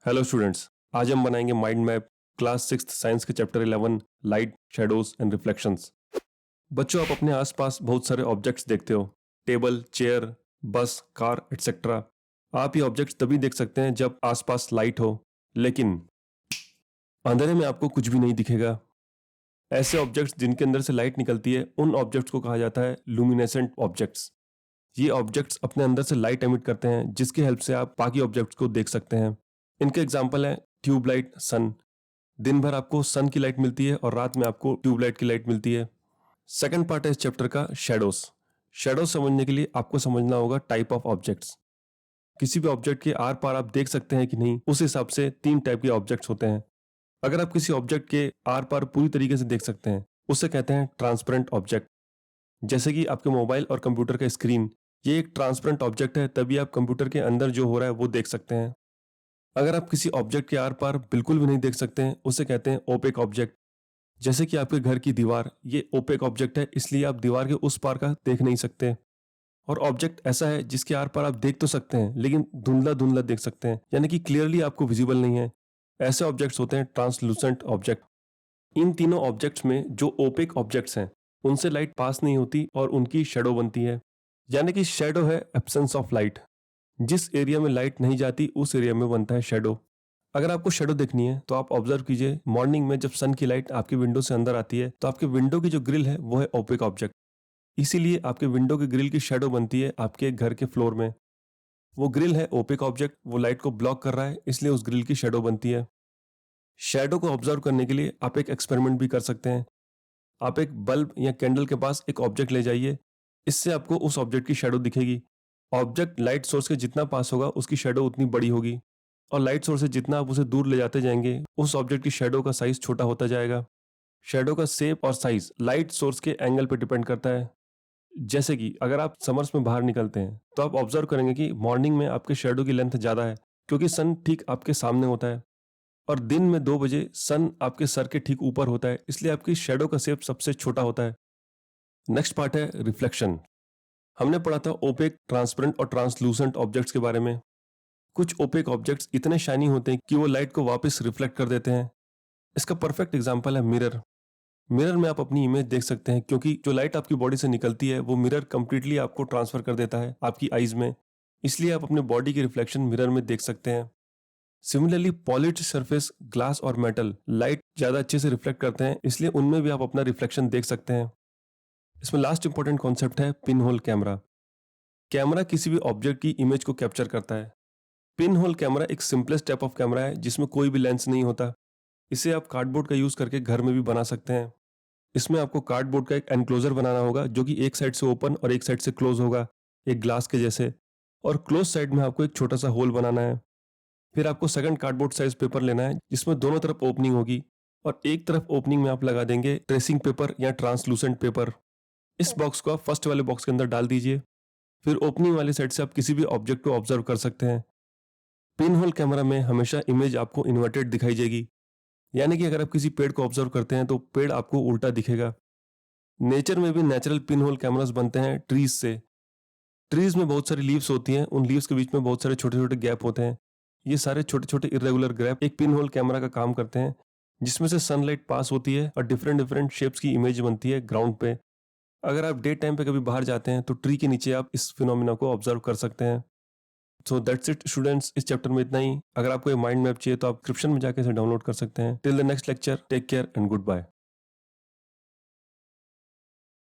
Hello students, आज हम बनाएंगे माइंड मैप क्लास 6 साइंस के chapter 11 light, shadows and reflections. बच्चों, आप अपने आसपास बहुत सारे ऑब्जेक्ट्स देखते हो, टेबल, चेयर, बस, कार एटसेट्रा। आप ये ऑब्जेक्ट्स तभी देख सकते हैं जब आसपास लाइट हो, लेकिन अंधेरे में आपको कुछ भी नहीं दिखेगा। ऐसे ऑब्जेक्ट्स जिनके अंदर से लाइट निकलती है, उन ऑब्जेक्ट्स को कहा जाता है लुमिनेसेंट ऑब्जेक्ट्स। ये ऑब्जेक्ट्स अपने अंदर से लाइट एमिट करते हैं, जिसकी हेल्प से आप बाकी ऑब्जेक्ट्स को देख सकते हैं। इनके एग्जाम्पल है ट्यूबलाइट, सन। दिन भर आपको सन की लाइट मिलती है और रात में आपको ट्यूबलाइट की लाइट मिलती है। सेकंड पार्ट है इस चैप्टर का शैडोज। शैडोज समझने के लिए आपको समझना होगा टाइप ऑफ ऑब्जेक्ट्स। किसी भी ऑब्जेक्ट के आर पार आप देख सकते हैं कि नहीं, उस हिसाब से 3 टाइप के ऑब्जेक्ट्स होते हैं। अगर आप किसी ऑब्जेक्ट के आर पार पूरी तरीके से देख सकते हैं, उसे कहते हैं ट्रांसपेरेंट ऑब्जेक्ट। जैसे कि आपके मोबाइल और कंप्यूटर का स्क्रीन, ये एक ट्रांसपेरेंट ऑब्जेक्ट है, तभी आप कंप्यूटर के अंदर जो हो रहा है वो देख सकते हैं। अगर आप किसी ऑब्जेक्ट के आर पार बिल्कुल भी नहीं देख सकते हैं, उसे कहते हैं ओपेक ऑब्जेक्ट। जैसे कि आपके घर की दीवार, ये ओपेक ऑब्जेक्ट है, इसलिए आप दीवार के उस पार का देख नहीं सकते। और ऑब्जेक्ट ऐसा है जिसके आर पार आप देख तो सकते हैं, लेकिन धुंधला धुंधला देख सकते हैं, यानी कि क्लियरली आपको विजिबल नहीं है। ऐसे ऑब्जेक्ट्स होते हैं ट्रांसलूसेंट ऑब्जेक्ट। इन तीनों ऑब्जेक्ट्स में जो ओपेक ऑब्जेक्ट्स हैं, उनसे लाइट पास नहीं होती और उनकी शेडो बनती है। यानी कि शेडो है एब्सेंस ऑफ लाइट। जिस एरिया में लाइट नहीं जाती, उस एरिया में बनता है शेडो। अगर आपको शेडो देखनी है तो आप ऑब्जर्व कीजिए, मॉर्निंग में जब सन की लाइट आपकी विंडो से अंदर आती है, तो आपके विंडो की जो ग्रिल है वो है ओपेक ऑब्जेक्ट। इसीलिए आपके विंडो की ग्रिल की शेडो बनती है आपके घर के फ्लोर में। वो ग्रिल है ओपेक ऑब्जेक्ट, वो लाइट को ब्लॉक कर रहा है, इसलिए उस ग्रिल की शेडो बनती है। शेडो को ऑब्जर्व करने के लिए आप एक एक्सपेरिमेंट भी कर सकते हैं। आप एक बल्ब या कैंडल के पास एक ऑब्जेक्ट ले जाइए, इससे आपको उस ऑब्जेक्ट की शेडो दिखेगी। ऑब्जेक्ट लाइट सोर्स के जितना पास होगा, उसकी शेडो उतनी बड़ी होगी, और लाइट सोर्स से जितना आप उसे दूर ले जाते जाएंगे, उस ऑब्जेक्ट की शेडो का साइज छोटा होता जाएगा। शेडो का शेप और साइज लाइट सोर्स के एंगल पर डिपेंड करता है। जैसे कि अगर आप समर्स में बाहर निकलते हैं, तो आप ऑब्जर्व करेंगे कि मॉर्निंग में आपके शेडो की लेंथ ज्यादा है, क्योंकि सन ठीक आपके सामने होता है, और दिन में 2 बजे सन आपके सर के ठीक ऊपर होता है, इसलिए आपकी शेडो का शेप सबसे छोटा होता है। नेक्स्ट पार्ट है रिफ्लेक्शन। हमने पढ़ा था ओपेक, ट्रांसपेरेंट और ट्रांसलूसेंट ऑब्जेक्ट्स के बारे में। कुछ ओपेक ऑब्जेक्ट्स इतने शाइनी होते हैं कि वो लाइट को वापस रिफ्लेक्ट कर देते हैं। इसका परफेक्ट एग्जांपल है मिरर। मिरर में आप अपनी इमेज देख सकते हैं, क्योंकि जो लाइट आपकी बॉडी से निकलती है वो मिरर कंप्लीटली आपको ट्रांसफर कर देता है आपकी आईज में, इसलिए आप अपने बॉडी की रिफ्लेक्शन मिरर में देख सकते हैं। सिमिलरली पॉलिश्ड सरफेस, ग्लास और मेटल लाइट ज्यादा अच्छे से रिफ्लेक्ट करते हैं, इसलिए उनमें भी आप अपना रिफ्लेक्शन देख सकते हैं। इसमें लास्ट इंपॉर्टेंट कॉन्सेप्ट है पिन होल कैमरा। कैमरा किसी भी ऑब्जेक्ट की इमेज को कैप्चर करता है। पिन होल कैमरा एक सिंपलेस्ट टाइप ऑफ कैमरा है, जिसमें कोई भी लेंस नहीं होता। इसे आप कार्डबोर्ड का यूज करके घर में भी बना सकते हैं। इसमें आपको कार्डबोर्ड का एक एनक्लोजर बनाना होगा, जो कि एक साइड से ओपन और एक साइड से क्लोज होगा, एक ग्लास के जैसे। और क्लोज साइड में आपको एक छोटा सा होल बनाना है। फिर आपको सेकंड कार्डबोर्ड साइज पेपर लेना है, जिसमें दोनों तरफ ओपनिंग होगी, और एक तरफ ओपनिंग में आप लगा देंगे ट्रेसिंग पेपर या ट्रांसलूसेंट पेपर। इस बॉक्स को आप फर्स्ट वाले बॉक्स के अंदर डाल दीजिए। फिर ओपनिंग वाली साइड से आप किसी भी ऑब्जेक्ट को ऑब्जर्व कर सकते हैं। पिन होल कैमरा में हमेशा इमेज आपको इन्वर्टेड दिखाई देगी, यानी कि अगर आप किसी पेड़ को ऑब्जर्व करते हैं तो पेड़ आपको उल्टा दिखेगा। नेचर में भी नेचुरल पिन होल कैमरास बनते हैं ट्रीज से। ट्रीज में बहुत सारी लीव्स होती हैं, उन लीव्स के बीच में बहुत सारे छोटे छोटे गैप होते हैं। ये सारे छोटे छोटे इरेगुलर गैप एक पिन होल कैमरा का काम करते हैं, जिसमें से सनलाइट पास होती है और डिफरेंट डिफरेंट शेप्स की इमेज बनती है ग्राउंड पे। अगर आप डे टाइम पे कभी बाहर जाते हैं तो ट्री के नीचे आप इस फिनोमिना को ऑब्जर्व कर सकते हैं। सो दैट्स इट स्टूडेंट्स, इस चैप्टर में इतना ही। अगर आपको ये माइंड मैप चाहिए तो आप डिस्क्रिप्शन में जाके इसे डाउनलोड कर सकते हैं। Till the next lecture, take care and good bye.